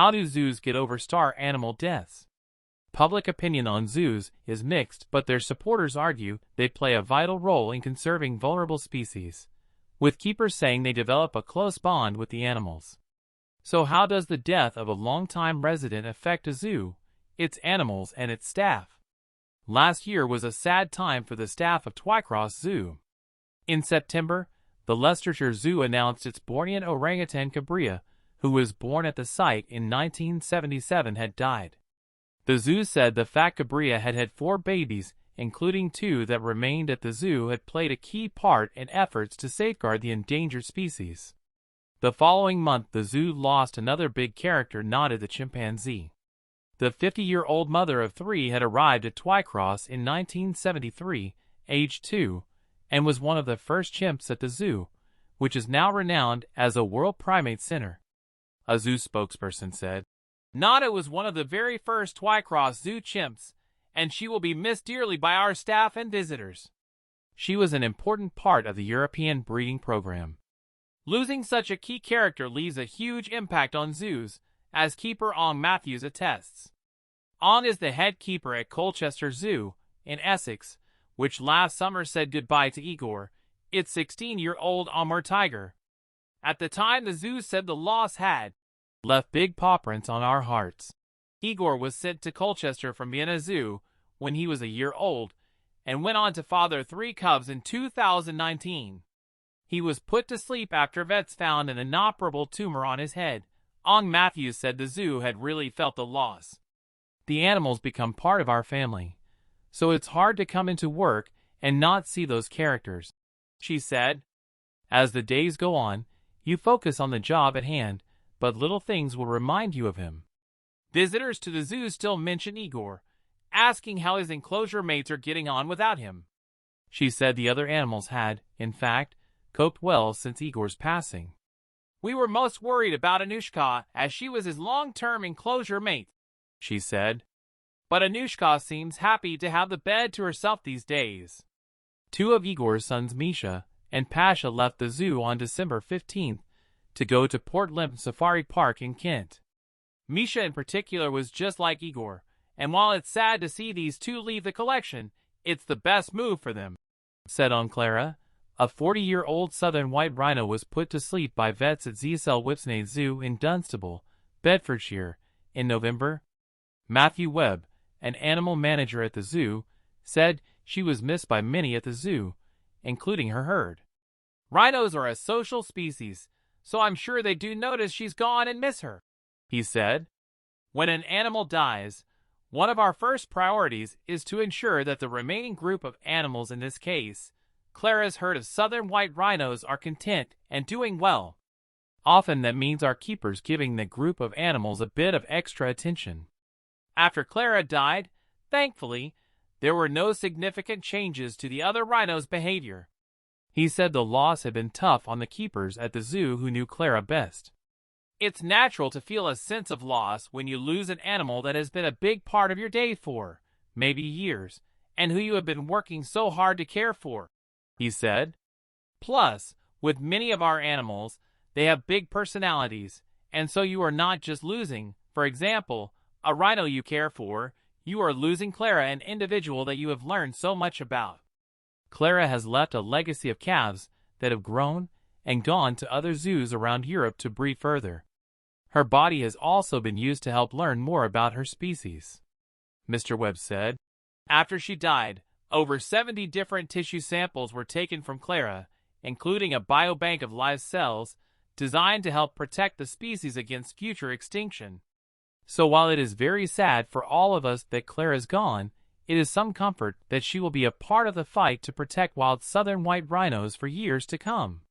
How do zoos get over star animal deaths? Public opinion on zoos is mixed, but their supporters argue they play a vital role in conserving vulnerable species, with keepers saying they develop a close bond with the animals. So how does the death of a longtime resident affect a zoo, its animals, and its staff? Last year was a sad time for the staff of Twycross Zoo. In September, the Leicestershire Zoo announced its Bornean orangutan Cabria, who was born at the site in 1977, had died. The zoo said the fat Cabria had had 4 babies, including 2 that remained at the zoo, had played a key part in efforts to safeguard the endangered species. The following month, the zoo lost another big character, Nada the chimpanzee. The 50-year-old mother of 3 had arrived at Twycross in 1973, aged 2, and was one of the first chimps at the zoo, which is now renowned as a World Primate Center. A zoo spokesperson said, "Nada was one of the very first Twycross Zoo chimps, and she will be missed dearly by our staff and visitors. She was an important part of the European breeding program." Losing such a key character leaves a huge impact on zoos, as keeper Ong Matthews attests. Ong is the head keeper at Colchester Zoo, in Essex, which last summer said goodbye to Igor, its 16-year-old Amur tiger. At the time, the zoo said the loss had left big paw prints on our hearts. Igor was sent to Colchester from Vienna Zoo when he was a year old, and went on to father 3 cubs in 2019. He was put to sleep after vets found an inoperable tumor on his head. Ong Matthews said the zoo had really felt the loss. "The animals become part of our family, so it's hard to come into work and not see those characters," she said. "As the days go on, you focus on the job at hand, but little things will remind you of him." Visitors to the zoo still mention Igor, asking how his enclosure mates are getting on without him. She said the other animals had, in fact, coped well since Igor's passing. "We were most worried about Anushka, as she was his long-term enclosure mate," she said. "But Anushka seems happy to have the bed to herself these days." 2 of Igor's sons, Misha and Pasha, left the zoo on December 15th to go to Port Lympne Safari Park in Kent. Misha in particular was just like Igor, and while it's sad to see these 2 leave the collection, it's the best move for them, said on Clara. A 40-year-old southern white rhino was put to sleep by vets at Zsel Whipsnade Zoo in Dunstable, Bedfordshire, in November. Matthew Webb, an animal manager at the zoo, said she was missed by many at the zoo, including her herd. "Rhinos are a social species, so I'm sure they do notice she's gone and miss her," he said. "When an animal dies, one of our first priorities is to ensure that the remaining group of animals, in this case, Clara's herd of southern white rhinos, are content and doing well. Often that means our keepers giving the group of animals a bit of extra attention." After Clara died, thankfully, there were no significant changes to the other rhinos' behavior. He said the loss had been tough on the keepers at the zoo who knew Clara best. "It's natural to feel a sense of loss when you lose an animal that has been a big part of your day for, maybe years, and who you have been working so hard to care for," he said. "Plus, with many of our animals, they have big personalities, and so you are not just losing, for example, a rhino you care for, you are losing Clara, an individual that you have learned so much about." Clara has left a legacy of calves that have grown and gone to other zoos around Europe to breed further. Her body has also been used to help learn more about her species, Mr. Webb said. After she died, over 70 different tissue samples were taken from Clara, including a biobank of live cells designed to help protect the species against future extinction. So while it is very sad for all of us that Clara is gone, it is some comfort that she will be a part of the fight to protect wild southern white rhinos for years to come.